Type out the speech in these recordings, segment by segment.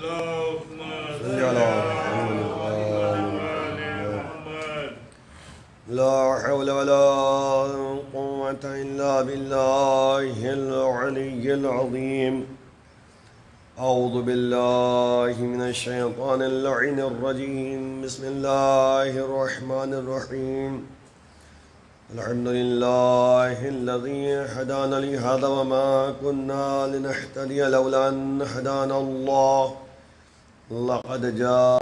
لا حول ولا قوة إلا بالله العلي العظيم. أعوذ بالله من الشيطان اللعين الرجيم. بسم الله الرحمن الرحيم. الحمد لله الذي هدانا لهذا وما كنا لنهتدي لولا أن هدانا الله. لقد جاء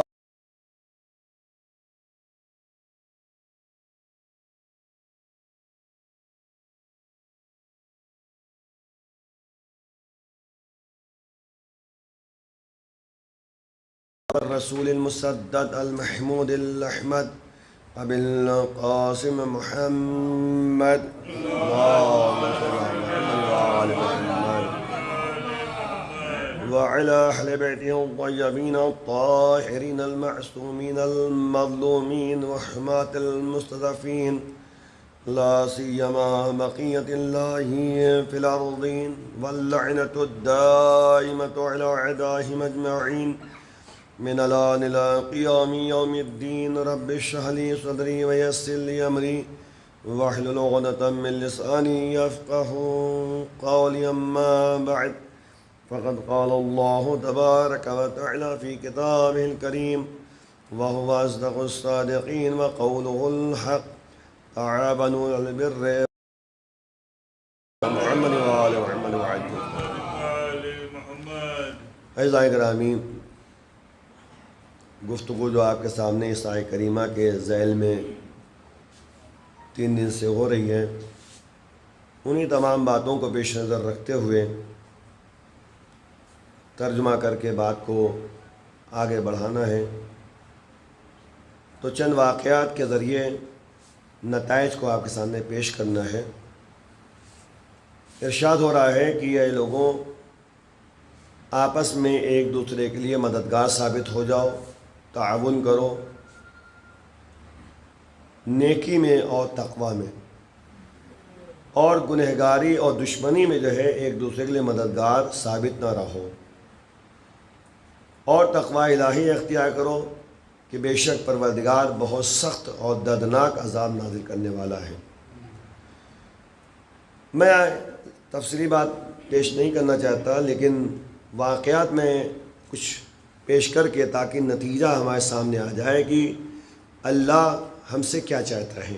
الرسول المسدد المحمود الأحمد أبي القاسم محمد. اللهم صل على محمد وعلى أهل بيته الطيبين الطاهرين المعصومين المظلومين وحماة المستضعفين، لا سيما بقية الله في الأرضين، واللعنة الدائمة على أعدائهم أجمعين من الآن إلى قيام يوم الدين. رب اشرح لي صدري ويسر لي أمري واحلل عقدة من لساني يفقهوا قولي. أما بعد، فقد قال الله تبارك وتعالى في كتابه الكريم وهو أصدق الصادقين وقوله الحق: تعاونوا على البر محمد وآل محمد وعجل. اعزائي گرامی، گفتگو جو آپ کے سامنے اس آیت کریمہ کے ذیل میں 3 دن سے ہو رہی ہے، انہی تمام باتوں کو پیش نظر رکھتے ہوئے ترجمہ کر کے بات کو آگے بڑھانا ہے. تو چند واقعات کے ذریعے نتائج کو آپ کے سامنے پیش کرنا ہے. ارشاد ہو رہا ہے کہ اے لوگوں، آپس میں ایک دوسرے کے لیے مددگار ثابت ہو جاؤ، تعاون کرو نیکی میں اور تقوی میں، اور گنہگاری اور دشمنی میں جو ہے ایک دوسرے کے لیے مددگار ثابت نہ رہو، اور تقوی الہی اختیار کرو کہ بے شک پروردگار بہت سخت اور دردناک عذاب نازل کرنے والا ہے. میں تفصیلی بات پیش نہیں کرنا چاہتا، لیکن واقعات میں کچھ پیش کر کے تاکہ نتیجہ ہمارے سامنے آ جائے کہ اللہ ہم سے کیا چاہتا ہے.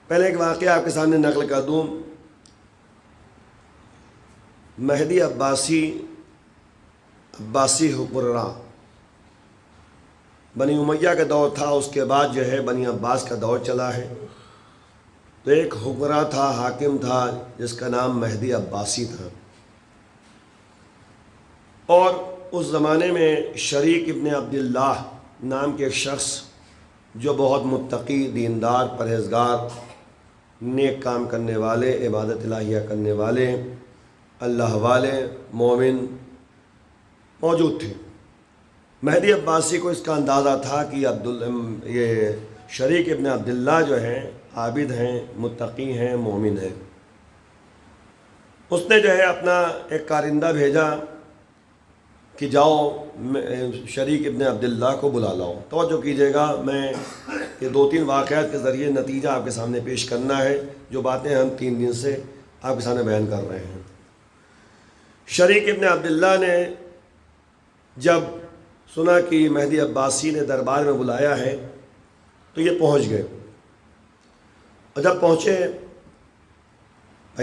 پہلے ایک واقعہ آپ کے سامنے نقل کر دوں. مہدی عباسی حکمراں، بنی امیہ کا دور تھا، اس کے بعد جو ہے بنی عباس کا دور چلا ہے. تو ایک حکمراں تھا، حاکم تھا، جس کا نام مہدی عباسی تھا. اور اس زمانے میں شریک ابن عبداللہ نام کے ایک شخص جو بہت متقی، دیندار، پرہیزگار، نیک کام کرنے والے، عبادت الہیہ کرنے والے، اللہ والے، مومن موجود تھے. مہدی عباسی کو اس کا اندازہ تھا کہ یہ شریک ابن عبداللہ جو ہیں عابد ہیں، متقی ہیں، مومن ہیں. اس نے جو ہے اپنا ایک کارندہ بھیجا کہ جاؤ شریک ابن عبداللہ کو بلا لاؤ. توجہ کیجیے گا، میں یہ 2-3 واقعات کے ذریعے نتیجہ آپ کے سامنے پیش کرنا ہے، جو باتیں ہم 3 دن سے آپ کے سامنے بیان کر رہے ہیں. شریک ابن عبداللہ نے جب سنا کہ مہدی عباسی نے دربار میں بلایا ہے تو یہ پہنچ گئے. اور جب پہنچے،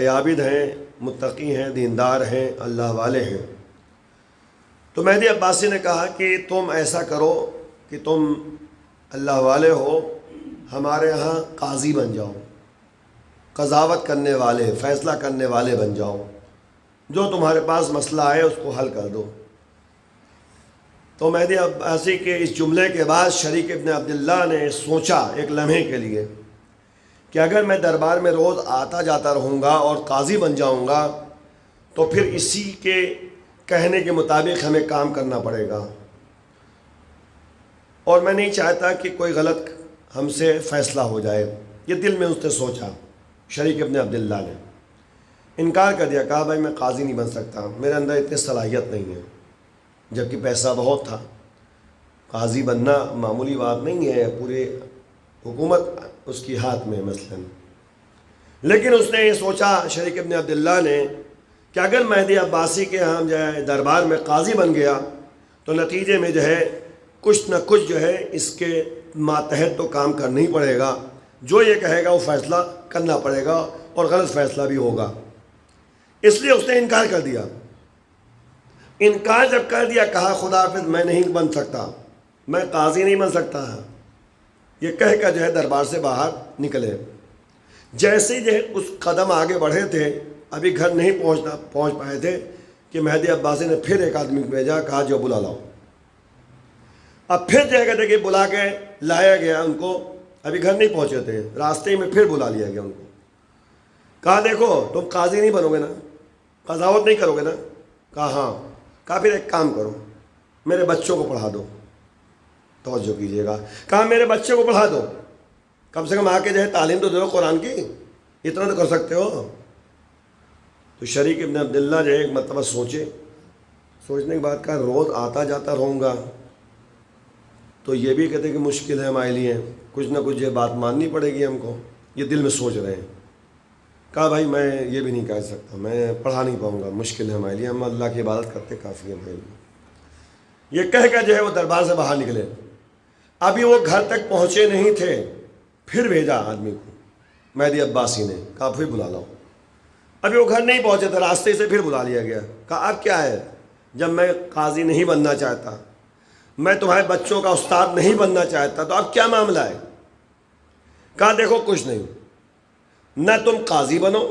عابد ہیں، متقی ہیں، دیندار ہیں، اللہ والے ہیں. تو مہدی عباسی نے کہا کہ تم ایسا کرو کہ تم اللہ والے ہو، ہمارے ہاں قاضی بن جاؤ، قضاوت کرنے والے، فیصلہ کرنے والے بن جاؤ، جو تمہارے پاس مسئلہ آئے اس کو حل کر دو. تو مہدی عباسی کے اس جملے کے بعد شریک ابن عبداللہ نے سوچا ایک لمحے کے لیے کہ اگر میں دربار میں روز آتا جاتا رہوں گا اور قاضی بن جاؤں گا تو پھر اسی کے کہنے کے مطابق ہمیں کام کرنا پڑے گا، اور میں نہیں چاہتا کہ کوئی غلط ہم سے فیصلہ ہو جائے. یہ دل میں اس نے سوچا شریک ابن عبداللہ نے. انکار کر دیا، کہا بھائی میں قاضی نہیں بن سکتا، میرے اندر اتنی صلاحیت نہیں ہے، جبکہ پیسہ بہت تھا۔ قاضی بننا معمولی بات نہیں ہے، پورے حکومت اس کی ہاتھ میں مثلا۔ لیکن اس نے یہ سوچا شریک ابن عبداللہ نے کہ اگر مہدی عباسی کے ہاں جو ہے دربار میں قاضی بن گیا تو نتیجے میں جو ہے کچھ نہ کچھ جو ہے اس کے ماتحت تو کام کرنا ہی پڑے گا، جو یہ کہے گا وہ فیصلہ کرنا پڑے گا، اور غلط فیصلہ بھی ہوگا۔ اس لیے اس نے انکار کر دیا۔ انکار جب کر دیا، کہا خدا حافظ میں نہیں بن سکتا، میں قاضی نہیں بن سکتا، یہ کہہ کر جو ہے دربار سے باہر نکلے۔ جیسے جو ہے اس قدم آگے بڑھے تھے، ابھی گھر نہیں پہنچ پائے تھے کہ مہدی عباسی نے پھر ایک آدمی کو بھیجا، کہا جو بلا لاؤ۔ اب پھر جگہ دیکھے بلا کے لایا گیا ان کو، ابھی گھر نہیں پہنچے تھے، راستے میں پھر بلا لیا گیا ان کو، کہا دیکھو تم قاضی نہیں بنو گے نا، قضاوت نہیں کرو گے نا؟ کہا ہاں۔ کہا پھر ایک کام کرو، میرے بچوں کو پڑھا دو۔ توجہ کیجیے گا، کہا میرے بچے کو پڑھا دو، کم سے کم آ کے جو ہے تعلیم تو دو قرآن کی، اتنا تو کر سکتے ہو۔ تو شریک ابن عبداللہ جو ہے ایک مرتبہ سوچنے کے بعد کہا روز آتا جاتا رہوں گا تو یہ بھی کہتے کہ مشکل ہے ہمارے لیے، کچھ نہ کچھ یہ بات ماننی پڑے گی ہم کو، یہ دل میں سوچ رہے ہیں۔ کہا بھائی میں یہ بھی نہیں کہہ سکتا، میں پڑھا نہیں پاؤں گا، مشکل ہے ہمارے لیے، ہم اللہ کی عبادت کرتے کافی ہے ہمارے لیے۔ یہ کہہ کر جو ہے وہ دربار سے باہر نکلے۔ ابھی وہ گھر تک پہنچے نہیں تھے، پھر بھیجا آدمی کو مہدی عباسی نے، کہا پھر بلا لاؤ۔ ابھی وہ گھر نہیں پہنچے تھے، راستے سے پھر بلا لیا گیا۔ کہا اب کیا ہے، جب میں قاضی نہیں بننا چاہتا، میں تمہارے بچوں کا استاد نہیں بننا چاہتا، تو اب کیا معاملہ ہے؟ کہا دیکھو کچھ نہیں، نہ تم قاضی بنو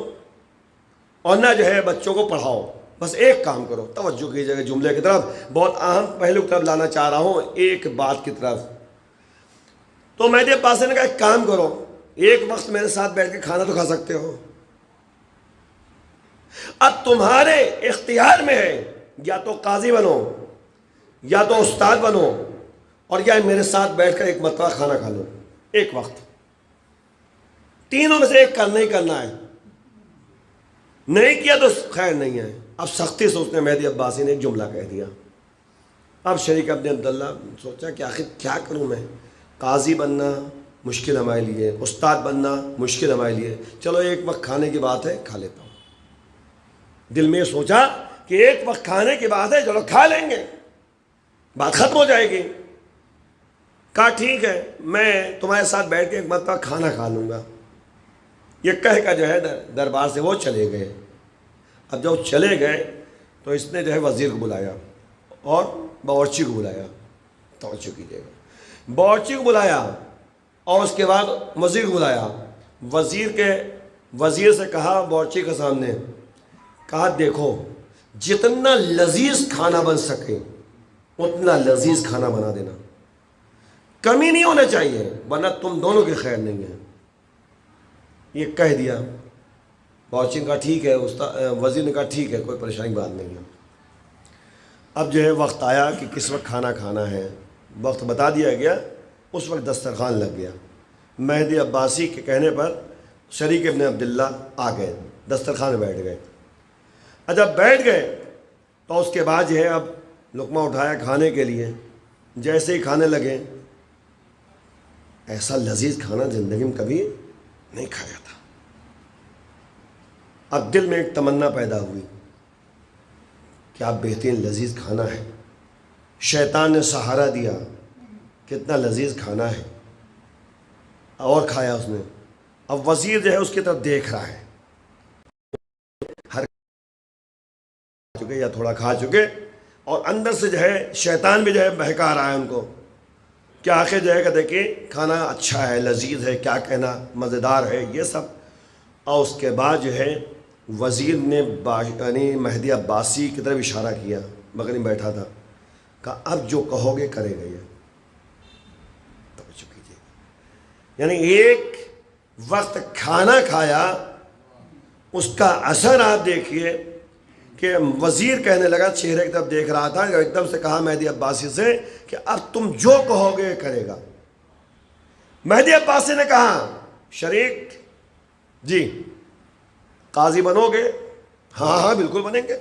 اور نہ جو ہے بچوں کو پڑھاؤ، بس ایک کام کرو۔ توجہ کیجیے گا جملے کی طرف، بہت اہم پہلو کی طرف لانا چاہ رہا ہوں، ایک بات کی طرف۔ تو مہدی عباسی نے کہا ایک کام کرو، ایک وقت میرے ساتھ بیٹھ کے کھانا تو کھا سکتے ہو، اب تمہارے اختیار میں ہے، یا تو قاضی بنو یا تو استاد بنو، اور یا میرے ساتھ بیٹھ کر ایک مرتبہ کھانا کھا لو، ایک وقت، تینوں میں سے ایک کرنا ہی کرنا ہے، نہیں کیا تو خیر نہیں ہے۔ اب سختی سے اس نے مہدی عباسی نے ایک جملہ کہہ دیا۔ اب شریک ابن عبداللہ سوچا کہ آخر کیا کروں میں، قاضی بننا مشکل ہمارے لیے، استاد بننا مشکل ہمارے لیے، چلو ایک وقت کھانے کی بات ہے کھا لیتا ہوں۔ دل میں سوچا کہ ایک وقت کھانے کی بات ہے، چلو کھا لیں گے، بات ختم ہو جائے گی۔ کہا ٹھیک ہے، میں تمہارے ساتھ بیٹھ کے ایک مرتبہ کھانا کھا لوں گا۔ یہ کہہ کر جو ہے دربار سے وہ چلے گئے۔ اب جب چلے گئے تو اس نے جو ہے وزیر کو بلایا اور باورچی کو بلایا، توجہ کیجیے گا، باورچی کو بلایا اور اس کے بعد وزیر کو بلایا۔ وزیر سے کہا باورچی کے سامنے، کہا دیکھو جتنا لذیذ کھانا بن سکے اتنا لذیذ کھانا بنا دینا، کمی نہیں ہونا چاہیے ورنہ تم دونوں کی خیر نہیں ہے۔ یہ کہہ دیا، باورچی نے کہا ٹھیک ہے، وزیر نے کہا ٹھیک ہے، کوئی پریشانی بات نہیں ہے۔ اب جو ہے وقت آیا کہ کس وقت کھانا کھانا ہے، وقت بتا دیا گیا، اس وقت دسترخوان لگ گیا۔ مہدی عباسی کے کہنے پر شریک ابن عبداللہ آ گئے، دسترخوان میں بیٹھ گئے۔ جب بیٹھ گئے تو اس کے بعد جو ہے اب لقمہ اٹھایا کھانے کے لیے، جیسے ہی کھانے لگے، ایسا لذیذ کھانا زندگی میں کبھی نہیں کھایا تھا۔ اب دل میں ایک تمنا پیدا ہوئی کہ اب بہترین لذیذ کھانا ہے، شیطان نے سہارا دیا، کتنا لذیذ کھانا ہے، اور کھایا اس نے۔ اب وزیر جو ہے اس کی طرف دیکھ رہا ہے، ہر چکے یا تھوڑا کھا چکے، اور اندر سے جو ہے شیطان بھی جو ہے بہکا رہا ہے ان کو کہ آخر جو ہے کہ دیکھیں کھانا اچھا ہے، لذیذ ہے، کیا کہنا، مزیدار ہے، یہ سب۔ اور اس کے بعد جو ہے وزیر نے یعنی مہدی عباسی کی طرف اشارہ کیا، بغل میں بیٹھا تھا، کہا اب جو کہو گے کرے گا یہ، توجہ کیجیے، یعنی ایک وقت کھانا کھایا، اس کا اثر آپ دیکھیے کہ وزیر کہنے لگا، چہرے کی طرف دیکھ رہا تھا، ایک دم سے کہا مہدی عباسی سے کہ اب تم جو کہو گے کرے گا۔ مہدی عباسی نے کہا شریک جی قاضی بنو گے؟ ہاں ہاں بالکل بنیں گے.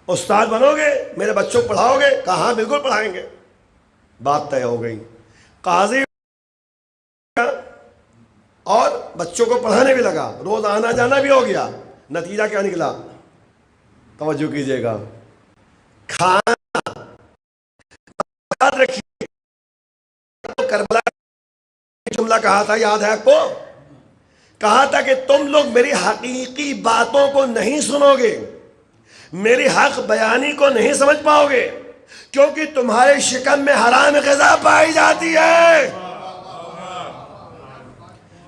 استاد بنو گے، میرے بچوں کو پڑھاؤ گے؟ کہا ہاں بالکل پڑھائیں گے. بات طے ہو گئی. قاضی اور بچوں کو پڑھانے بھی لگا، روز آنا جانا بھی ہو گیا. نتیجہ کیا نکلا؟ توجہ کیجیے گا. کھانا یاد رکھیے، کربلا جملہ کہا تھا، یاد ہے آپ کو؟ کہا تھا کہ تم لوگ میری حقیقی باتوں کو نہیں سنو گے، میری حق بیانی کو نہیں سمجھ پاؤ گے، کیونکہ تمہارے شکم میں حرام غذا پائی جاتی ہے.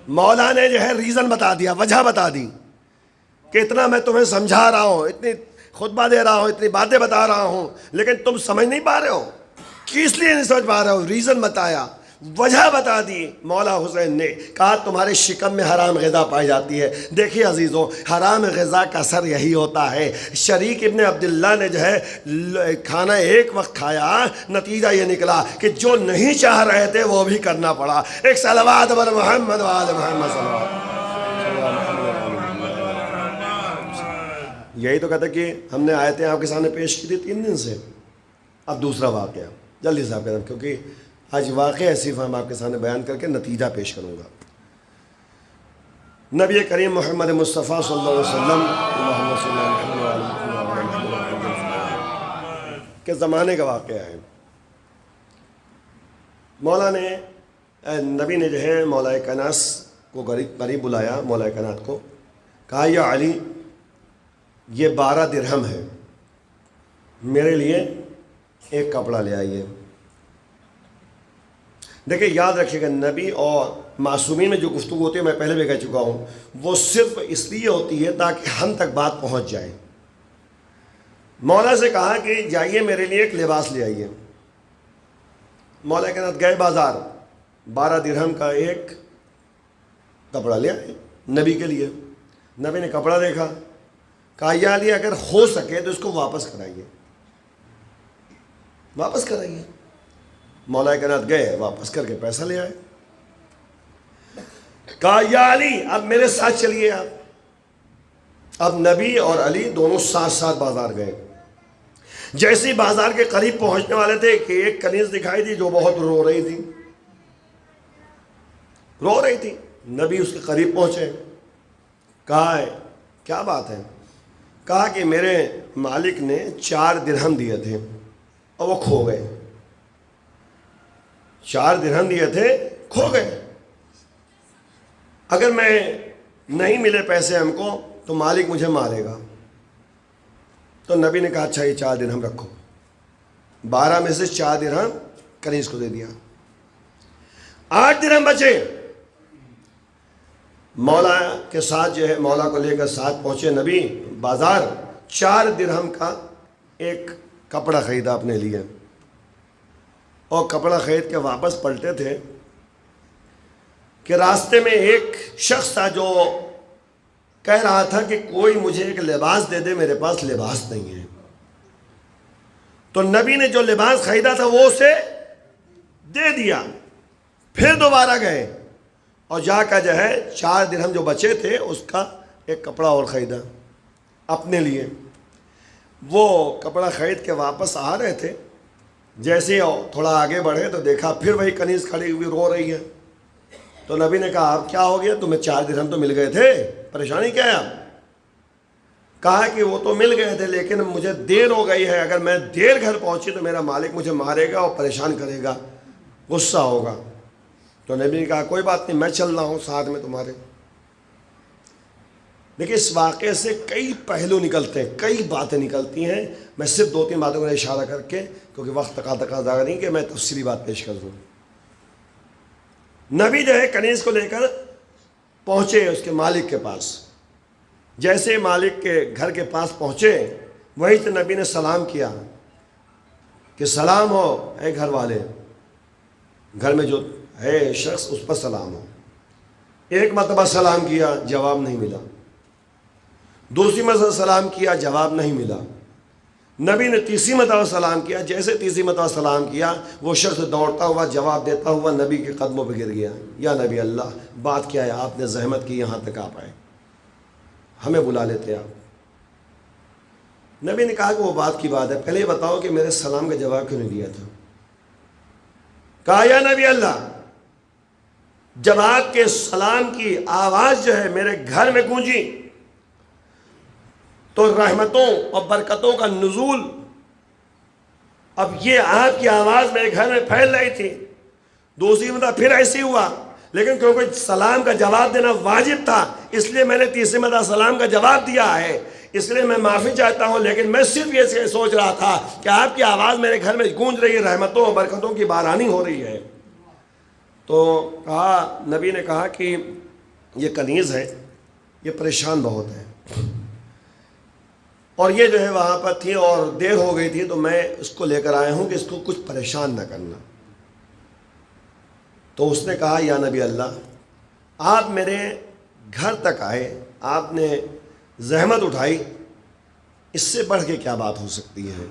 مولا نے جو ہے ریزن بتا دیا، وجہ بتا دی کہ اتنا میں تمہیں سمجھا رہا ہوں، اتنی خطبہ دے رہا ہوں، اتنی باتیں بتا رہا ہوں، لیکن تم سمجھ نہیں پا رہے ہو. کس لیے نہیں سمجھ پا رہے ہو؟ ریزن بتایا، وجہ بتا دی. مولا حسین نے کہا تمہارے شکم میں حرام غذا پائی جاتی ہے. دیکھیے عزیزوں، حرام غذا کا اثر یہی ہوتا ہے. شریک ابن عبداللہ نے جو ہے کھانا ایک وقت کھایا، نتیجہ یہ نکلا کہ جو نہیں چاہ رہے تھے وہ بھی کرنا پڑا. ایک صلوات بر محمد وآل محمد صلی اللہ علیہ وسلم. یہی تو کہتا کہ ہم نے آیتیں آپ کے سامنے پیش کی تھی 3 دن سے. اب دوسرا واقعہ جلدی سے آپ کہتے ہیں، کیونکہ آج واقعہ ایسی ہم آپ کے سامنے بیان کر کے نتیجہ پیش کروں گا. نبی کریم محمد مصطفیٰ صلی اللہ علیہ وسلم کے زمانے کا واقعہ ہے. مولا نے نبی نے جو ہے مولا کناس کو قریب بلایا، مولا کنات کو کہا یا علی، یہ 12 درہم ہے، میرے لیے ایک کپڑا لے آئیے. دیکھیں یاد رکھیے گا، نبی اور معصومین میں جو گفتگو ہوتی ہے، میں پہلے بھی کہہ چکا ہوں، وہ صرف اس لیے ہوتی ہے تاکہ ہم تک بات پہنچ جائے. مولا سے کہا کہ جائیے میرے لیے ایک لباس لے آئیے. مولا کے ساتھ گئے بازار، 12 درہم کا ایک کپڑا لے آئے نبی کے لیے. نبی نے کپڑا دیکھا، کہا یا علی اگر ہو سکے تو اس کو واپس کرائیے، واپس کرائیے. مولا کائنات گئے، واپس کر کے پیسہ لے آئے. کہا یا علی اب میرے ساتھ چلیے آپ. اب نبی اور علی دونوں ساتھ ساتھ بازار گئے. جیسے ہی بازار کے قریب پہنچنے والے تھے کہ ایک کنیز دکھائی دی جو بہت رو رہی تھی. نبی اس کے قریب پہنچے، کہا ہے کیا بات ہے؟ کہا کہ میرے مالک نے 4 درہم دیے تھے اور وہ کھو گئے. 4 درہم دیے تھے، کھو گئے. اگر میں نہیں ملے پیسے ہم کو تو مالک مجھے مارے گا. تو نبی نے کہا اچھا یہ 4 درہم رکھو. 12 میں سے 4 درہم کنیز کو دے دیا. 8 درہم بچے. مولا کے ساتھ جو ہے مولا کو لے کر ساتھ پہنچے نبی بازار. 4 درہم کا ایک کپڑا خریدا اپنے لیے، اور کپڑا خرید کے واپس پلٹے تھے کہ راستے میں ایک شخص تھا جو کہہ رہا تھا کہ کوئی مجھے ایک لباس دے دے، میرے پاس لباس نہیں ہے. تو نبی نے جو لباس خریدا تھا وہ اسے دے دیا. پھر دوبارہ گئے اور جا کر جو ہے 4 درہم جو بچے تھے اس کا ایک کپڑا اور خریدا اپنے لیے. وہ کپڑا خرید کے واپس آ رہے تھے، جیسے تھوڑا آگے بڑھے تو دیکھا پھر وہی کنیز کھڑی ہوئی رو رہی ہے. تو نبی نے کہا اب کیا ہو گیا؟ تمہیں 4 درہم تو مل گئے تھے، پریشانی کیا ہے؟ کہا کہ وہ تو مل گئے تھے لیکن مجھے دیر ہو گئی ہے، اگر میں دیر گھر پہنچی تو میرا مالک مجھے مارے گا اور پریشان کرے گا، غصہ ہوگا. تو نبی نے کہا کوئی بات نہیں، میں چل رہا ہوں ساتھ میں تمہارے. دیکھیں اس واقعے سے کئی پہلو نکلتے ہیں، کئی باتیں نکلتی ہیں. میں صرف 2-3 باتوں کا اشارہ کر کے، کیونکہ وقت تقاضا نہیں کہ میں تفصیلی بات پیش کر دوں. نبی جو ہے کنیز کو لے کر پہنچے اس کے مالک کے پاس. جیسے مالک کے گھر کے پاس پہنچے وہیں سے نبی نے سلام کیا کہ سلام ہو اے گھر والے، گھر میں جو ہے شخص اس پر سلام ہو. ایک مرتبہ سلام کیا، جواب نہیں ملا. دوسری مرتبہ سلام کیا، جواب نہیں ملا. نبی نے تیسری مرتبہ سلام کیا. جیسے تیسری مرتبہ سلام کیا وہ شخص دوڑتا ہوا جواب دیتا ہوا نبی کے قدموں پہ گر گیا. یا نبی اللہ، بات کیا ہے؟ آپ نے زحمت کی یہاں تک آپ آئے، ہمیں بلا لیتے آپ. نبی نے کہا کہ وہ بات کی بات ہے، پہلے یہ بتاؤ کہ میرے سلام کا جواب کیوں نہیں دیا تھا؟ کہا یا نبی اللہ، جب آپ کے سلام کی آواز جو ہے میرے گھر میں گونجی تو رحمتوں اور برکتوں کا نزول، اب یہ آپ کی آواز میرے گھر میں پھیل رہی تھی۔ دوسری مرتبہ پھر ایسے ہی ہوا، لیکن کیونکہ سلام کا جواب دینا واجب تھا اس لیے میں نے تیسری مرتبہ سلام کا جواب دیا ہے، اس لیے میں معافی چاہتا ہوں، لیکن میں صرف یہ سوچ رہا تھا کہ آپ کی آواز میرے گھر میں گونج رہی ہے، رحمتوں اور برکتوں کی بارانی ہو رہی ہے۔ تو کہا، نبی نے کہا کہ یہ کنیز ہے، یہ پریشان بہت ہے، اور یہ جو ہے وہاں پر تھی اور دیر ہو گئی تھی، تو میں اس کو لے کر آیا ہوں کہ اس کو کچھ پریشان نہ کرنا۔ تو اس نے کہا یا نبی اللہ، آپ میرے گھر تک آئے، آپ نے زحمت اٹھائی، اس سے بڑھ کے کیا بات ہو سکتی ہے؟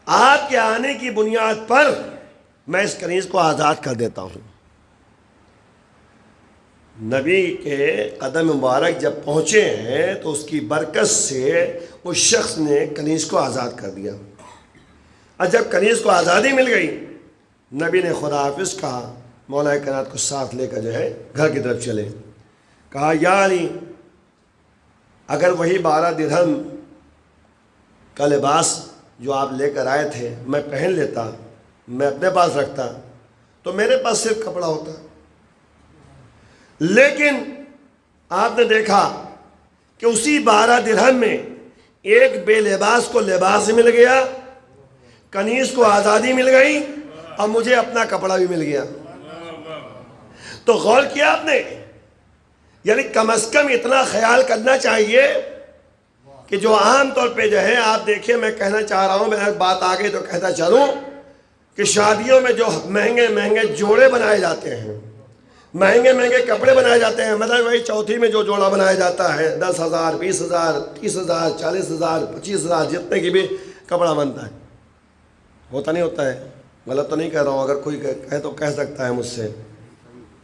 آپ کے آنے کی بنیاد پر میں اس کنیز کو آزاد کر دیتا ہوں۔ نبی کے قدم مبارک جب پہنچے ہیں تو اس کی برکت سے اس شخص نے کنیز کو آزاد کر دیا، اور جب کنیز کو آزادی مل گئی، نبی نے خدا حافظ کہا، مولا کائنات کو ساتھ لے کر جو ہے گھر کی طرف چلے۔ کہا یا علی، اگر وہی 12 درہم کا لباس جو آپ لے کر آئے تھے میں پہن لیتا، میں اپنے پاس رکھتا، تو میرے پاس صرف کپڑا ہوتا، لیکن آپ نے دیکھا کہ اسی 12 درہم میں ایک بے لباس کو لباس مل گیا، کنیز کو آزادی مل گئی، اور مجھے اپنا کپڑا بھی مل گیا۔ تو غور کیا آپ نے؟ یعنی کم از کم اتنا خیال کرنا چاہیے کہ جو عام طور پہ جو ہے، آپ دیکھیں، میں کہنا چاہ رہا ہوں، میں بات آگے تو کہتا چلوں کہ شادیوں میں جو مہنگے مہنگے جوڑے بنائے جاتے ہیں، مہنگے مہنگے کپڑے بنائے جاتے ہیں، مطلب وہی چوتھی میں جو جوڑا بنایا جاتا ہے 10,000 20,000 30,000 40,000 25,000 جتنے کی بھی کپڑا بنتا ہے، ہوتا نہیں ہوتا ہے؟ غلط تو نہیں کہہ رہا ہوں، اگر کوئی کہے تو کہہ سکتا ہے مجھ سے،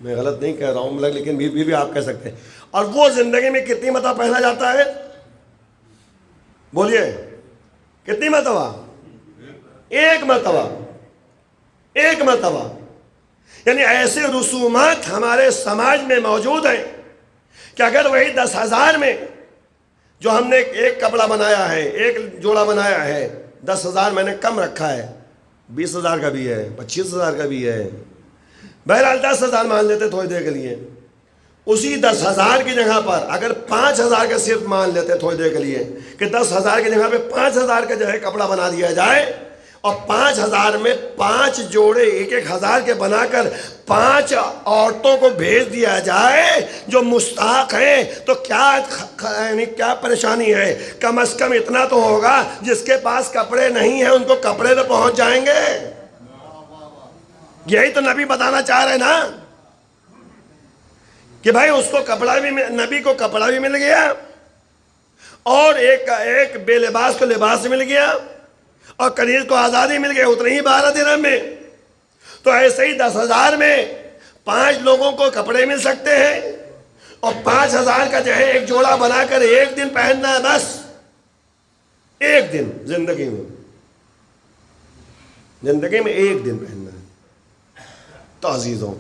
میں غلط نہیں کہہ رہا ہوں، لیکن بھی آپ کہہ سکتے ہیں۔ اور وہ زندگی میں کتنی مرتبہ پہنا جاتا ہے؟ بولیے کتنی مرتبہ؟ ایک مرتبہ، ایک مرتبہ۔ یعنی ایسے رسومات ہمارے سماج میں موجود ہیں کہ اگر وہی 10,000 میں جو ہم نے ایک کپڑا بنایا ہے، ایک جوڑا بنایا ہے، 10,000 میں نے کم رکھا ہے، 20,000 کا بھی ہے، 25,000 کا بھی ہے، بہرحال 10,000 مان لیتے تھوڑی دیر کے لیے، اسی 10,000 کی جگہ پر اگر 5,000 کا صرف مان لیتے تھوڑی دیر کے لیے کہ 10,000 کی جگہ پہ 5,000 کا جو ہے کپڑا بنا دیا جائے، اور 5,000 میں 5 جوڑے 1,000 کے بنا کر 5 عورتوں کو بھیج دیا جائے جو مستحق ہیں، تو کیا پریشانی ہے؟ کم از کم اتنا تو ہوگا، جس کے پاس کپڑے نہیں ہیں ان کو کپڑے تو پہنچ جائیں گے۔ یہی تو نبی بتانا چاہ رہے نا کہ بھائی اس کو کپڑا بھی، نبی کو کپڑا بھی مل گیا، اور ایک بے لباس کو لباس مل گیا، اور کنیز کو آزادی مل گئی، اتنے ہی 12 درہم میں۔ تو ایسے ہی 10,000 میں 5 لوگوں کو کپڑے مل سکتے ہیں، اور 5,000 کا جو ہے ایک جوڑا بنا کر ایک دن پہننا ہے، بس ایک دن زندگی میں ایک دن پہننا ہے۔ تو عزیزوں،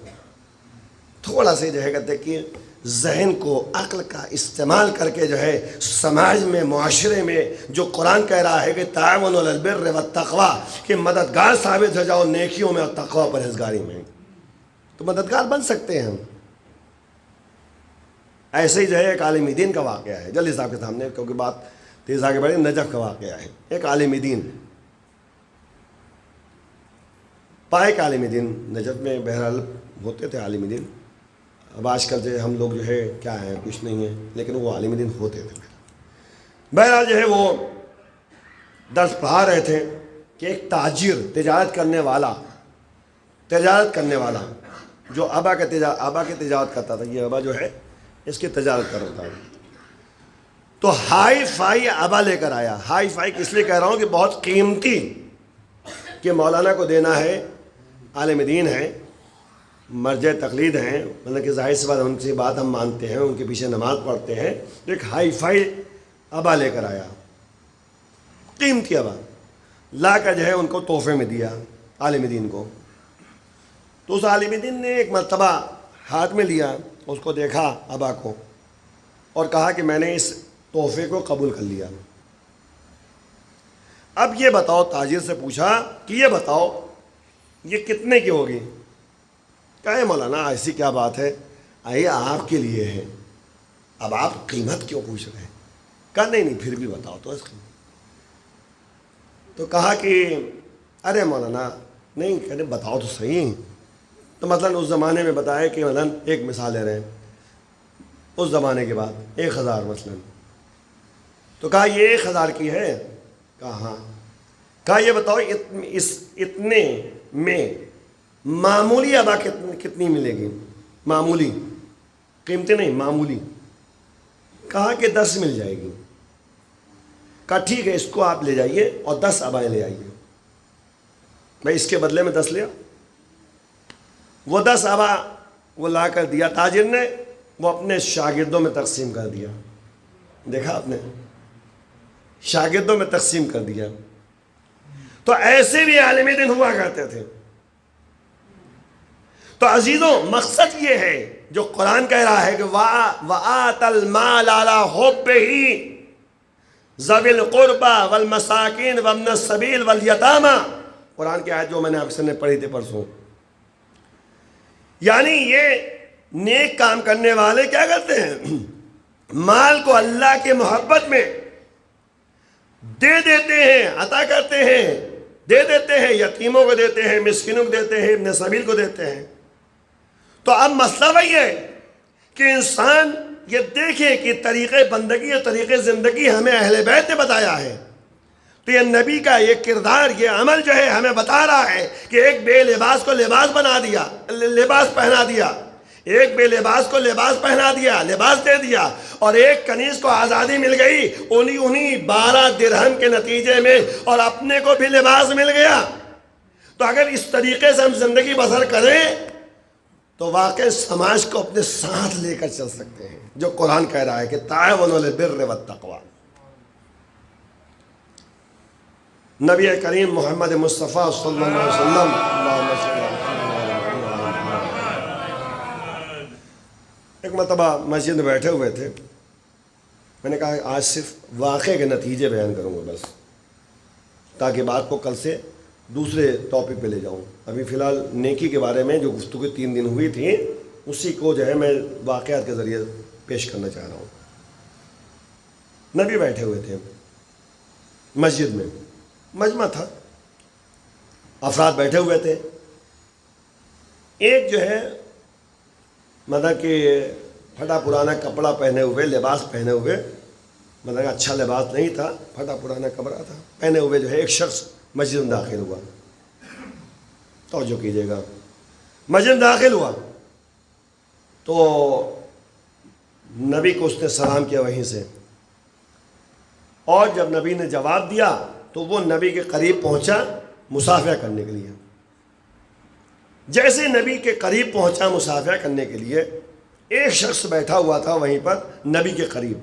تھوڑا سے جو ہے کہتے کہ ذہن کو، عقل کا استعمال کر کے جو ہے سماج میں، معاشرے میں جو قرآن کہہ رہا ہے کہ تعاونوا علی البر والتقوی، کہ مددگار ثابت ہو جاؤ نیکیوں میں اور تقوی پرہیزگاری میں، تو مددگار بن سکتے ہیں ہم۔ ایسے ہی جو ہے ایک عالم دین کا واقعہ ہے، جلدی صاحب کے سامنے کیونکہ بات تیز آگے بڑھی، نجف کا واقعہ ہے۔ ایک عالم دین، پائے عالم دین نجف میں بہرحال ہوتے تھے عالم دین، اب آج کل جو ہم لوگ جو ہے کیا ہے، کچھ نہیں ہے، لیکن وہ عالم دین ہوتے تھے۔ بہرحال جو ہے وہ درس پڑھا رہے تھے کہ ایک تاجر، تجارت کرنے والا جو ابا کی تجارت کرتا تھا، یہ ابا جو ہے اس کی تجارت کر رہا تھا، تو ہائی فائی ابا لے کر آیا۔ ہائی فائی کس لیے کہہ رہا ہوں کہ بہت قیمتی، کہ مولانا کو دینا ہے، عالم دین ہے، مرجع تقلید ہیں، مطلب کہ ظاہر سی بات ان کی بات ہم مانتے ہیں، ان کے پیچھے نماز پڑھتے ہیں، ایک ہائی فائی ابا لے کر آیا۔ قیمتی ابا لا کر جو ہے ان کو تحفے میں دیا عالم دین کو. تو اس عالم دین نے ایک مرتبہ ہاتھ میں لیا، اس کو دیکھا ابا کو، اور کہا کہ میں نے اس تحفے کو قبول کر لیا. اب یہ بتاؤ، تاجر سے پوچھا کہ یہ بتاؤ یہ کتنے کی ہوگی؟ کہا مولانا ایسی کیا بات ہے، یہ آپ کے لیے ہے، اب آپ قیمت کیوں پوچھ رہے ہیں؟ کہا نہیں پھر بھی بتاؤ تو اس کی. تو کہا کہ ارے مولانا نہیں، کہنے بتاؤ تو صحیح. تو مثلا اس زمانے میں بتایا کہ مثلا ایک مثال لے رہے ہیں، اس زمانے کے بعد 1000 مثلا. تو کہا یہ 1000 کی ہے؟ کہا ہاں. کہا یہ بتاؤ اتنے میں معمولی ابا کتنی ملے گی؟ معمولی، قیمتی نہیں، معمولی. کہا کہ 10 مل جائے گی. کہا ٹھیک ہے، اس کو آپ لے جائیے اور 10 ابائیں لے آئیے. بھائی اس کے بدلے میں 10 لیا. وہ 10 ابا وہ لا کر دیا تاجر نے، وہ اپنے شاگردوں میں تقسیم کر دیا. دیکھا آپ نے، شاگردوں میں تقسیم کر دیا. تو ایسے بھی عالم دین ہوا کرتے تھے. تو عزیزوں مقصد یہ ہے جو قرآن کہہ رہا ہے کہ وَآتَ الْمَالَ عَلَىٰ حُبِّهِ ذَوِي الْقُرْبَى وَالْمَسَاكِينِ وَابْنَ السَّبِيلِ وَالْيَتَامَى. قرآن کی آیت جو میں نے آپ سے پڑھی تھی پرسوں. یعنی یہ نیک کام کرنے والے کیا کرتے ہیں؟ مال کو اللہ کی محبت میں دے دیتے ہیں، عطا کرتے ہیں، دے دیتے ہیں، یتیموں کو دیتے ہیں، مسکینوں کو دیتے ہیں، ابن سبیل کو دیتے ہیں. تو اب مسئلہ وہی ہے کہ انسان یہ دیکھے کہ طریقے بندگی اور طریقے زندگی ہمیں اہل بیت نے بتایا ہے. تو یہ نبی کا یہ کردار، یہ عمل جو ہے ہمیں بتا رہا ہے کہ ایک بے لباس کو لباس بنا دیا، لباس پہنا دیا، ایک بے لباس کو لباس پہنا دیا، لباس دے دیا، اور ایک کنیز کو آزادی مل گئی انہی 12 درہم کے نتیجے میں، اور اپنے کو بھی لباس مل گیا. تو اگر اس طریقے سے ہم زندگی بسر کریں تو واقعی سماج کو اپنے ساتھ لے کر چل سکتے ہیں، جو قرآن کہہ رہا ہے کہ تعاونوا علی البر والتقوی. نبی کریم محمد مصطفیٰ صلی اللہ علیہ وسلم ایک مرتبہ مسجد میں بیٹھے ہوئے تھے. میں نے کہا آج صرف واقعے کے نتیجے بیان کروں گا بس، تاکہ بات کو کل سے دوسرے ٹاپک پہ لے جاؤں. ابھی فی الحال نیکی کے بارے میں جو گفتگو 3 دن ہوئی تھی اسی کو جو ہے میں واقعات کے ذریعے پیش کرنا چاہ رہا ہوں. نبی بیٹھے ہوئے تھے مسجد میں، مجمع تھا، افراد بیٹھے ہوئے تھے. ایک جو ہے مطلب کہ پھٹا پرانا کپڑا پہنے ہوئے، لباس پہنے ہوئے، مطلب اچھا لباس نہیں تھا، پھٹا پرانا کپڑا تھا پہنے ہوئے، جو ہے ایک شخص مسجد میں داخل ہوا. توجہ کیجیے گا، مسجد میں داخل ہوا تو نبی کو اس نے سلام کیا وہیں سے، اور جب نبی نے جواب دیا تو وہ نبی کے قریب پہنچا مصافحہ کرنے کے لیے. جیسے نبی کے قریب پہنچا مصافحہ کرنے کے لیے، ایک شخص بیٹھا ہوا تھا وہیں پر نبی کے قریب.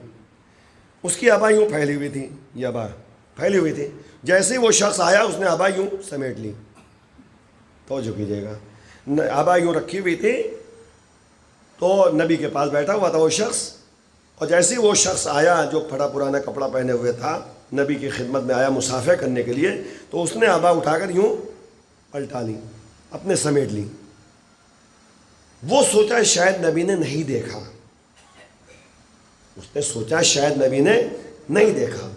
اس کی ابا یوں پھیلی ہوئی تھی، یہ ابا پھیلی ہوئی تھی. جیسے ہی وہ شخص آیا اس نے ابا یوں سمیٹ لی. توجہ کیجیے گا، ابا یوں رکھی ہوئی تھی تو نبی کے پاس بیٹھا ہوا تھا وہ شخص، اور جیسے ہی وہ شخص آیا جو پھٹا پرانا کپڑا پہنے ہوئے تھا، نبی کی خدمت میں آیا مصافحہ کرنے کے لیے، تو اس نے ابا اٹھا کر یوں پلٹا لی، اپنے سمیٹ لی. وہ سوچا شاید نبی نے نہیں دیکھا، اس نے سوچا شاید نبی نے نہیں دیکھا.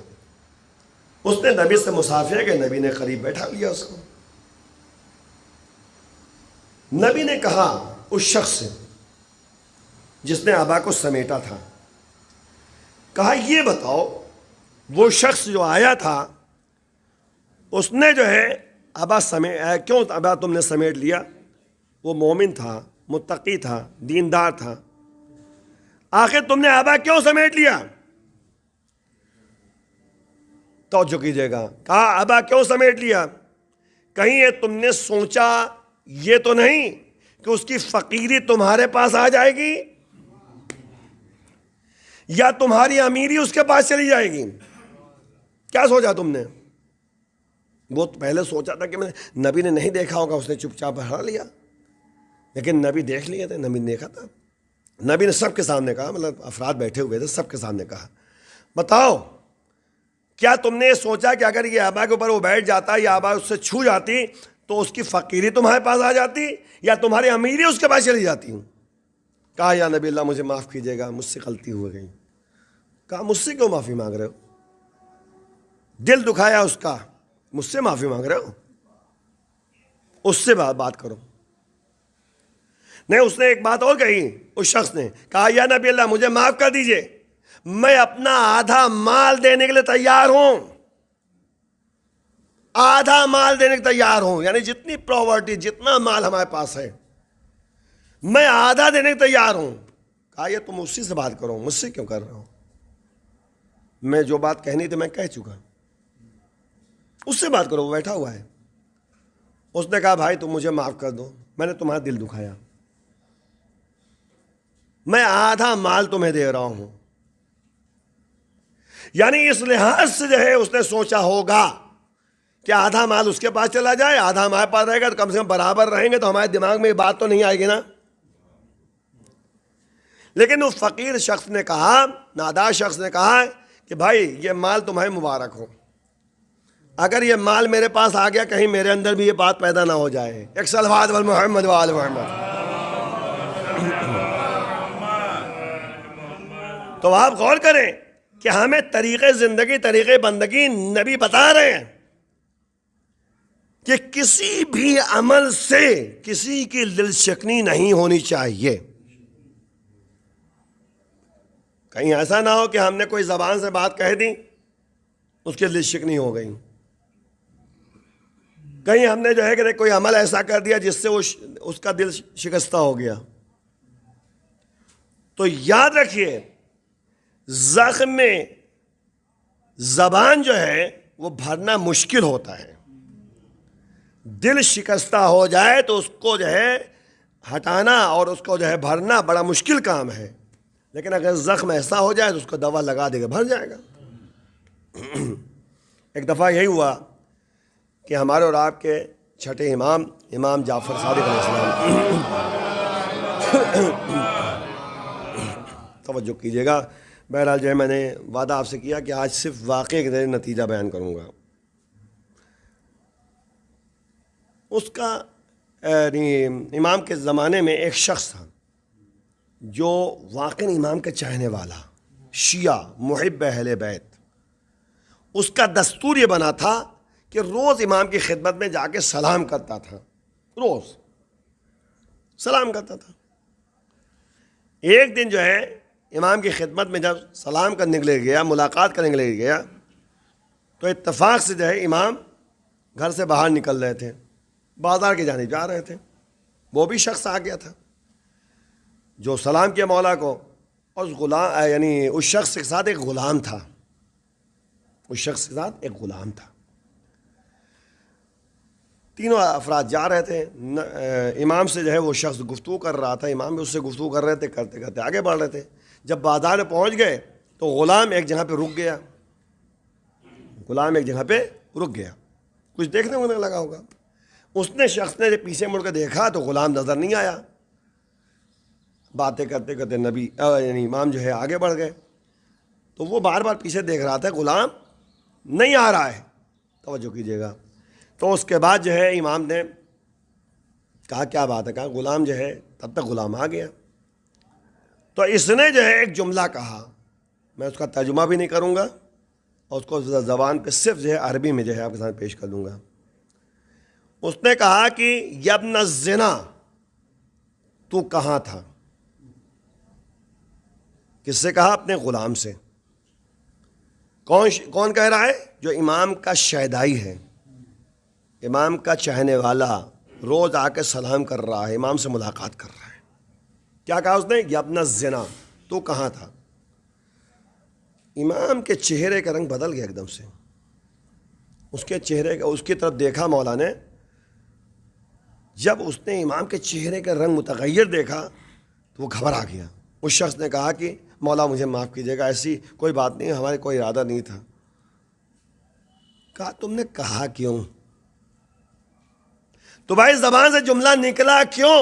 اس نے نبی سے مصافحہ کہ نبی نے قریب بیٹھا لیا اس کو. نبی نے کہا اس شخص سے جس نے ابا کو سمیٹا تھا، کہا یہ بتاؤ وہ شخص جو آیا تھا اس نے جو ہے کیوں ابا تم نے سمیٹ لیا؟ وہ مومن تھا، متقی تھا، دیندار تھا، آخر تم نے ابا کیوں سمیٹ لیا؟ توجہ کیجیے گا، کہا ابا کیوں سمیٹ لیا؟ کہیں یہ تم نے سوچا یہ تو نہیں کہ اس کی فقیری تمہارے پاس آ جائے گی یا تمہاری امیری اس کے پاس چلی جائے گی؟ کیا سوچا تم نے؟ وہ تو پہلے سوچا تھا کہ نبی نے نہیں دیکھا ہوگا، اس نے چپ چاپ ہٹا لیا، لیکن نبی دیکھ لیے تھے، نبی نے دیکھا تھا۔ نبی نے سب کے سامنے کہا، مطلب افراد بیٹھے ہوئے تھے، سب کے سامنے کہا بتاؤ کیا تم نے یہ سوچا کہ اگر یہ آبا کے اوپر وہ بیٹھ جاتا یا آبا اس سے چھو جاتی تو اس کی فقیری تمہارے پاس آ جاتی یا تمہاری امیری اس کے پاس چلی جاتی ہوں؟ کہا یا نبی اللہ مجھے معاف کیجیے گا، مجھ سے غلطی ہو گئی۔ کہا مجھ سے کیوں معافی مانگ رہے ہو؟ دل دکھایا اس کا، مجھ سے معافی مانگ رہے ہو؟ اس سے بات کرو۔ نہیں، اس نے ایک بات اور کہی، اس شخص نے کہا یا نبی اللہ مجھے معاف کر دیجئے، میں اپنا آدھا مال دینے کے لیے تیار ہوں، آدھا مال دینے کے تیار ہوں، یعنی جتنی پراپرٹی، جتنا مال ہمارے پاس ہے میں آدھا دینے کے تیار ہوں۔ کہا یہ تم اسی سے بات کرو، مجھ سے کیوں کر رہے ہو؟ میں جو بات کہنی تھی میں کہہ چکا، اس سے بات کرو، وہ بیٹھا ہوا ہے۔ اس نے کہا بھائی تم مجھے معاف کر دو، میں نے تمہارا دل دکھایا، میں آدھا مال تمہیں دے رہا ہوں۔ یعنی اس لحاظ سے جو ہے اس نے سوچا ہوگا کہ آدھا مال اس کے پاس چلا جائے، آدھا ہمارے پاس رہے گا تو کم سے کم برابر رہیں گے، تو ہمارے دماغ میں یہ بات تو نہیں آئے گی نا۔ لیکن وہ فقیر شخص نے کہا، نادار شخص نے کہا کہ بھائی یہ مال تمہیں مبارک ہو، اگر یہ مال میرے پاس آ گیا کہیں میرے اندر بھی یہ بات پیدا نہ ہو جائے۔ ایک صلوات محمد وآل محمد۔ تو آپ غور کریں کہ ہمیں طریقے زندگی، طریقے بندگی نبی بتا رہے ہیں کہ کسی بھی عمل سے کسی کی دل شکنی نہیں ہونی چاہیے۔ کہیں ایسا نہ ہو کہ ہم نے کوئی زبان سے بات کہہ دی، اس کی دل شکنی ہو گئی، کہیں ہم نے جو ہے کہ کوئی عمل ایسا کر دیا جس سے اس کا دل شکستہ ہو گیا۔ تو یاد رکھیے زخم میں زبان جو ہے وہ بھرنا مشکل ہوتا ہے، دل شکستہ ہو جائے تو اس کو جو ہے ہٹانا اور اس کو جو ہے بھرنا بڑا مشکل کام ہے، لیکن اگر زخم ایسا ہو جائے تو اس کو دوا لگا دے گا، بھر جائے گا۔ ایک دفعہ یہی ہوا کہ ہمارے اور آپ کے چھٹے امام جعفر صادق علیہ السلام، توجہ کیجیے گا، بہرحال جو ہے میں نے وعدہ آپ سے کیا کہ آج صرف واقعے کے ذریعے نتیجہ بیان کروں گا۔ اس کا امام کے زمانے میں ایک شخص تھا جو واقعی امام کے چاہنے والا، شیعہ محب اہل بیت۔ اس کا دستور یہ بنا تھا کہ روز امام کی خدمت میں جا کے سلام کرتا تھا، روز سلام کرتا تھا۔ ایک دن جو ہے امام کی خدمت میں جب سلام کرنے کے لیے گیا، ملاقات کرنے کے لیے گیا، تو اتفاق سے جو ہے امام گھر سے باہر نکل رہے تھے، بازار کی جانب جا رہے تھے۔ وہ بھی شخص آ گیا تھا جو سلام کیا مولا کو، اور اس غلام یعنی اس شخص کے ساتھ ایک غلام تھا، اس شخص کے ساتھ ایک غلام تھا۔ تینوں افراد جا رہے تھے، امام سے جو ہے وہ شخص گفتگو کر رہا تھا، امام بھی اس سے گفتگو کر رہے تھے، کرتے کرتے آگے بڑھ رہے تھے۔ جب بازار میں پہنچ گئے تو غلام ایک جگہ پہ رک گیا، غلام ایک جگہ پہ رک گیا، کچھ دیکھنے کو نہیں لگا ہوگا۔ اس نے شخص نے جب پیچھے مڑ کے دیکھا تو غلام نظر نہیں آیا۔ باتیں کرتے کرتے یعنی امام جو ہے آگے بڑھ گئے، تو وہ بار بار پیچھے دیکھ رہا تھا، غلام نہیں آ رہا ہے، توجہ کیجیے گا۔ تو اس کے بعد جو ہے امام نے کہا کیا بات ہے، کہا غلام جو ہے، تب تک غلام آ گیا۔ تو اس نے جو ہے ایک جملہ کہا، میں اس کا ترجمہ بھی نہیں کروں گا اور اس کو زبان پہ صرف جو ہے عربی میں جو ہے آپ کے سامنے پیش کر دوں گا۔ اس نے کہا کہ یبن الزنا، تو کہاں تھا؟ کس سے کہا؟ اپنے غلام سے۔ کون کہہ رہا ہے؟ جو امام کا شیدائی ہے، امام کا چاہنے والا، روز آ کے سلام کر رہا ہے، امام سے ملاقات کر رہا ہے۔ کیا کہا اس نے؟ یبن الزنا، تو کہاں تھا؟ امام کے چہرے کا رنگ بدل گیا ایک دم سے، اس کے چہرے کا، اس کی طرف دیکھا مولا نے۔ جب اس نے امام کے چہرے کا رنگ متغیر دیکھا تو وہ گھبرا گیا۔ اس شخص نے کہا کہ مولا مجھے معاف کیجیے گا، ایسی کوئی بات نہیں، ہمارے کوئی ارادہ نہیں تھا۔ کہا تم نے کہا کیوں؟ تمہاری زبان سے جملہ نکلا کیوں؟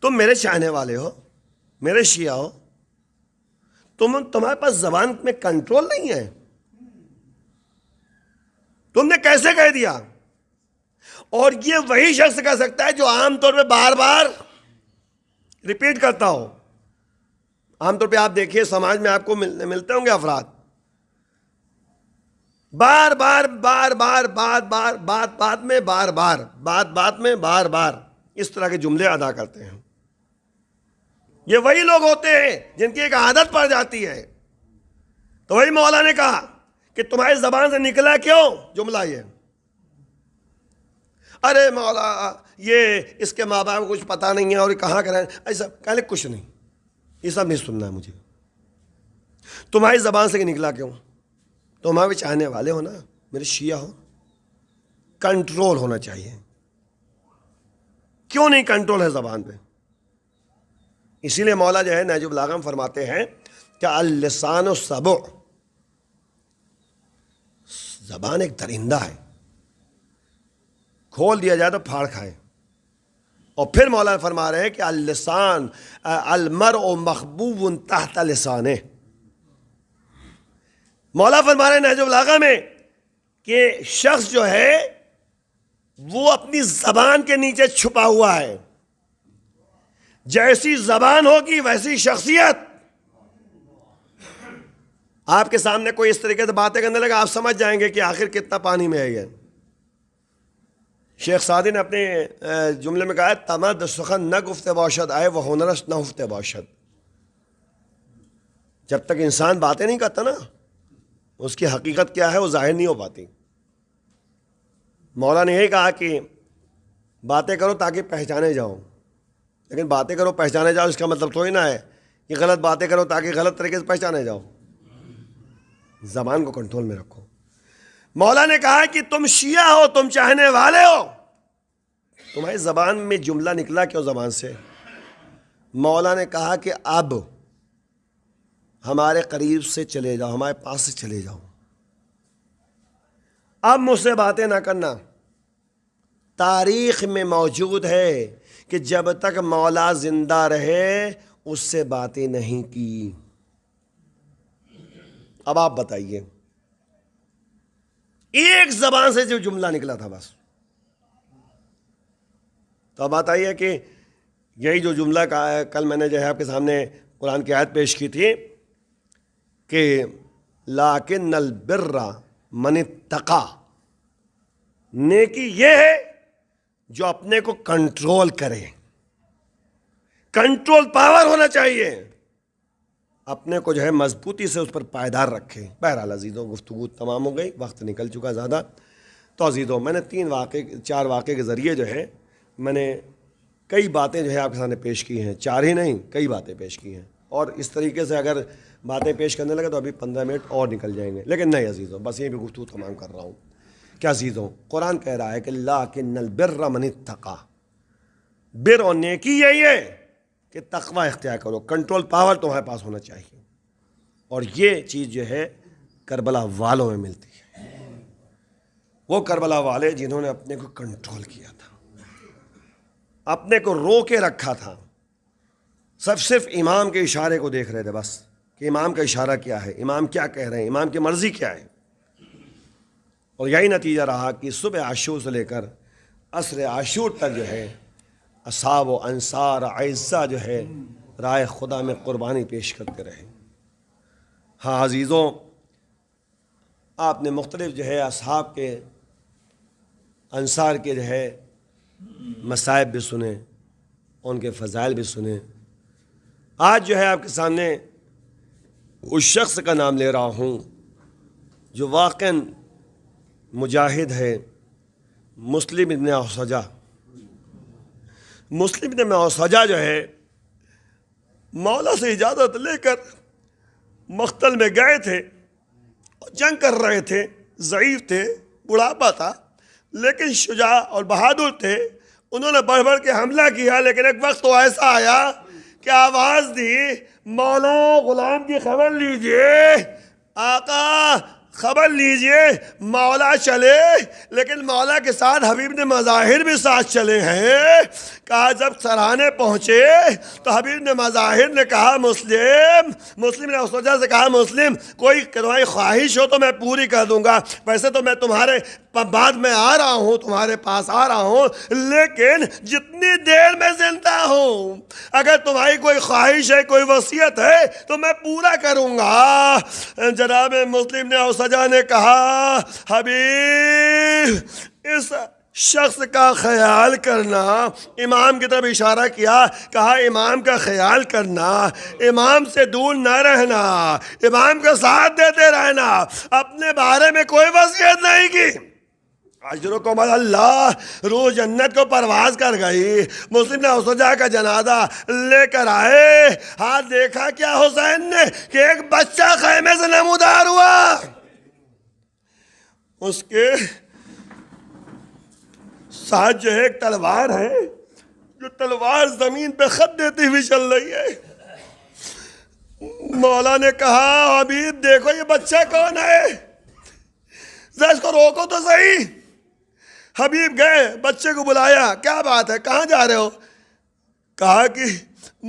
تم میرے چاہنے والے ہو، میرے شیعہ ہو، تمہارے پاس زبان میں کنٹرول نہیں ہے، تم نے کیسے کہہ دیا؟ اور یہ وہی شخص کہہ سکتا ہے جو عام طور پہ بار بار ریپیٹ کرتا ہو۔ عام طور پہ آپ دیکھیے سماج میں آپ کو ملتے ہوں گے افراد بار بار بار بار بات میں بار بار اس طرح کے جملے ادا کرتے ہیں۔ یہ وہی لوگ ہوتے ہیں جن کی ایک عادت پڑ جاتی ہے۔ تو وہی مولا نے کہا کہ تمہاری زبان سے نکلا کیوں جملہ یہ؟ ارے مولا یہ اس کے ماں باپ کو کچھ پتا نہیں ہے اور یہ کہاں کریں، ایسا کہلے کچھ نہیں، یہ سب نہیں سننا ہے مجھے۔ تمہاری زبان سے نکلا کیوں؟ تم ہمارے چاہنے والے ہو نا، میرے شیعہ ہو، کنٹرول ہونا چاہیے۔ کیوں نہیں کنٹرول ہے زبان پہ؟ اسی لیے مولا جو ہے نہج البلاغہ میں فرماتے ہیں کہ اللسان السبع، زبان ایک درندہ ہے، کھول دیا جائے تو پھاڑ کھائے۔ اور پھر مولا فرما رہے ہیں کہ اللسان المرء مخبوب تحت لسانہ، مولا فرما رہے ہیں نہج البلاغہ میں کہ شخص جو ہے وہ اپنی زبان کے نیچے چھپا ہوا ہے۔ جیسی زبان ہوگی ویسی شخصیت۔ آپ کے سامنے کوئی اس طریقے سے باتیں کرنے لگا، آپ سمجھ جائیں گے کہ آخر کتنا پانی میں ہے یہ۔ شیخ سعدی نے اپنے جملے میں کہا ہے تمد سخن نہ گفت باشد آئے وہ ہنرش نہ ہفت باشد۔ جب تک انسان باتیں نہیں کرتا نا، اس کی حقیقت کیا ہے وہ ظاہر نہیں ہو پاتی۔ مولا نے یہی کہا کہ باتیں کرو تاکہ پہچانے جاؤ، لیکن باتیں کرو پہچانے جاؤ اس کا مطلب تھوڑی نہ ہے کہ غلط باتیں کرو تاکہ غلط طریقے سے پہچانے جاؤ۔ زبان کو کنٹرول میں رکھو۔ مولا نے کہا کہ تم شیعہ ہو، تم چاہنے والے ہو، تمہاری زبان میں جملہ نکلا کیوں زبان سے؟ مولا نے کہا کہ اب ہمارے قریب سے چلے جاؤ، ہمارے پاس سے چلے جاؤ، اب مجھ سے باتیں نہ کرنا۔ تاریخ میں موجود ہے کہ جب تک مولا زندہ رہے اس سے باتیں نہیں کی۔ اب آپ بتائیے، ایک زبان سے جو جملہ نکلا تھا بس، تو اب بتائیے کہ یہی جو جملہ کل میں نے جو ہے آپ کے سامنے قرآن کی آیت پیش کی تھی کہ لیکن البر من اتقی، نیکی یہ ہے جو اپنے کو کنٹرول کرے، کنٹرول پاور ہونا چاہیے، اپنے کو جو ہے مضبوطی سے اس پر پائیدار رکھے۔ بہرحال عزیزوں گفتگو تمام ہو گئی، وقت نکل چکا زیادہ۔ تو عزیزوں میں نے 4 واقعے کے ذریعے جو ہے میں نے کئی باتیں جو ہے آپ کے سامنے پیش کی ہیں، 4 ہی نہیں کئی باتیں پیش کی ہیں، اور اس طریقے سے اگر باتیں پیش کرنے لگے تو ابھی 15 منٹ اور نکل جائیں گے، لیکن نہیں عزیزوں بس یہیں پہ گفتگو تمام کر رہا ہوں۔ کیا عزیزوں قرآن کہہ رہا ہے کہ لیکن البر من اتقی، بر اور نیکی یہی ہے کہ تقوی اختیار کرو، کنٹرول پاور تمہارے پاس ہونا چاہیے، اور یہ چیز جو ہے کربلا والوں میں ملتی ہے۔ وہ کربلا والے جنہوں نے اپنے کو کنٹرول کیا تھا، اپنے کو رو کے رکھا تھا، صرف امام کے اشارے کو دیکھ رہے تھے بس کہ امام کا اشارہ کیا ہے، امام کیا کہہ رہے ہیں، امام کی مرضی کیا ہے، اور یہی نتیجہ رہا کہ صبح عاشور سے لے کر عصر عاشور تک جو ہے اصحاب و انصار اعزہ جو ہے رائے خدا میں قربانی پیش کرتے رہے۔ ہاں عزیزوں، آپ نے مختلف جو ہے اصحاب کے، انصار کے جو ہے مصائب بھی سنے، ان کے فضائل بھی سنے۔ آج جو ہے آپ کے سامنے اس شخص کا نام لے رہا ہوں جو واقعاً مجاہد ہے، مسلم ابن اوسجہ۔ مسلم ابن اوسجہ جو ہے مولا سے اجازت لے کر مقتل میں گئے تھے اور جنگ کر رہے تھے، ضعیف تھے، بڑھاپا تھا، لیکن شجاع اور بہادر تھے۔ انہوں نے بڑھ بڑھ کے حملہ کیا، لیکن ایک وقت تو ایسا آیا کہ آواز دی، مولا غلام کی خبر لیجئے، آقا خبر لیجئے مولا چلے، لیکن مولا کے ساتھ حبیب نے مظاہر بھی ساتھ چلے ہیں۔ کہا جب سرانے پہنچے تو حبیب نے مظاہر نے کہا مسلم نے اس وجہ سے کہا مسلم کوئی تمہاری خواہش ہو تو میں پوری کر دوں گا، ویسے تو میں تمہارے بعد میں آ رہا ہوں، تمہارے پاس آ رہا ہوں، لیکن جتنی دیر میں زندہ ہوں اگر تمہاری کوئی خواہش ہے، کوئی وصیت ہے تو میں پورا کروں گا۔ جناب مسلم نے اوسجا نے کہا حبیب اس شخص کا خیال کرنا، امام کی طرف اشارہ کیا، کہا امام کا خیال کرنا، امام سے دور نہ رہنا، امام کا ساتھ دیتے رہنا، اپنے بارے میں کوئی وصیت نہیں کی۔ اجرکم اللہ، روح جنت کو پرواز کر گئی۔ مسلم نے اوسجا کا جنازہ لے کر آئے، ہاتھ دیکھا کیا حسین نے کہ ایک بچہ خیمے سے نمودار ہوا، اس کے ساتھ جو ہے ایک تلوار ہے، جو تلوار زمین پہ خط دیتی ہوئی چل رہی ہے۔ مولا نے کہا حبیب دیکھو یہ بچہ کون ہے، ذرا اس کو روکو تو صحیح۔ حبیب گئے، بچے کو بلایا، کیا بات ہے کہاں جا رہے ہو؟ کہا کہ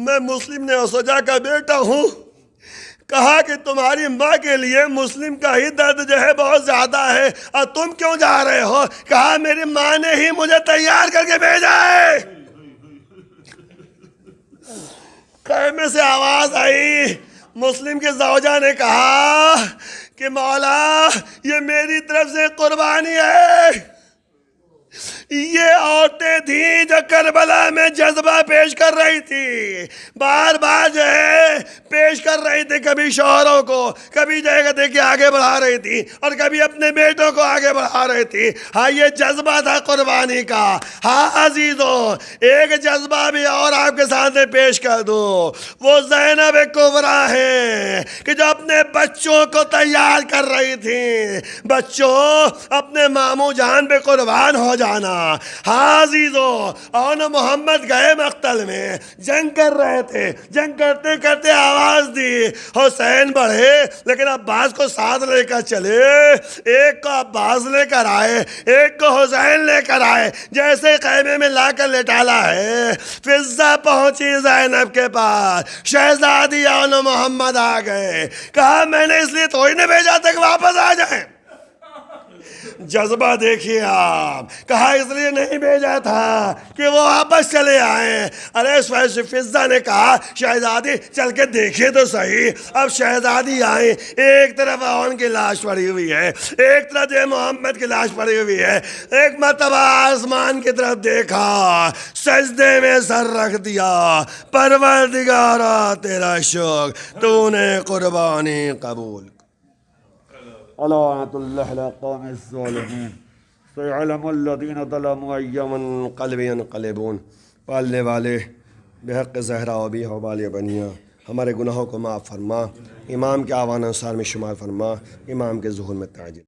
میں مسلم نے اوسجا کا بیٹا ہوں، کہا کہ تمہاری ماں کے لیے مسلم کا ہی درد جو ہے بہت زیادہ ہے، اور تم کیوں جا رہے ہو؟ کہا میری ماں نے ہی مجھے تیار کر کے بھیجا ہے۔ خیمے سے آواز آئی، مسلم کے زوجہ نے کہا کہ مولا یہ میری طرف سے قربانی ہے۔ یہ عورتیں تھیں جو کربلا میں جذبہ پیش کر رہی تھی، بار بار جو ہے پیش کر رہی تھی، کبھی شوہروں کو، کبھی جگہ کہ آگے بڑھا رہی تھی، اور کبھی اپنے بیٹوں کو آگے بڑھا رہی تھی۔ ہاں یہ جذبہ تھا قربانی کا۔ ہاں عزیزوں ایک جذبہ بھی اور آپ کے سامنے پیش کر دوں، وہ زینب کبریٰ ہے کہ جو اپنے بچوں کو تیار کر رہی تھی، بچوں اپنے ماموں جان پہ قربان ہو جانا۔ ہاں عزیزو، اور محمد گئے مقتل میں، جنگ کر رہے تھے، جنگ کرتے کرتے آواز دی، حسین بڑھے لیکن عباس کو ساتھ لے کر چلے، ایک کو عباس لے کر آئے، ایک کو حسین لے کر آئے، جیسے خیمے میں لا کر لٹالا ہے۔ فضہ پہنچی زینب کے پاس، شہزادی اور محمد آ گئے، کہا میں نے اس لیے تھوڑی نہ بھیجا تھا کہ واپس آ جائیں۔ جذبہ دیکھیے آپ، کہا اس لیے نہیں بھیجا تھا کہ وہ واپس چلے آئیں۔ ارے فضہ نے کہا شہزادی چل کے دیکھیے تو صحیح۔ اب شہزادی آئیں، ایک طرف اون کی لاش پڑی ہوئی ہے، ایک طرف جو محمد کی لاش پڑی ہوئی ہے۔ ایک مرتبہ آسمان کی طرف دیکھا، سجدے میں سر رکھ دیا، پروردگارا تیرا شکر، تو نے قربانی قبول۔ لعنت اللہ علی قوم الظالمین، سيعلم الذین ظلموا أي منقلب ينقلبون۔ پالنے والے بحق زہرا و بھی حوال بنیا، ہمارے گناہوں کو معاف فرما، امام کے آوان انصار میں شمار فرما، امام کے ظہور میں تعجیل۔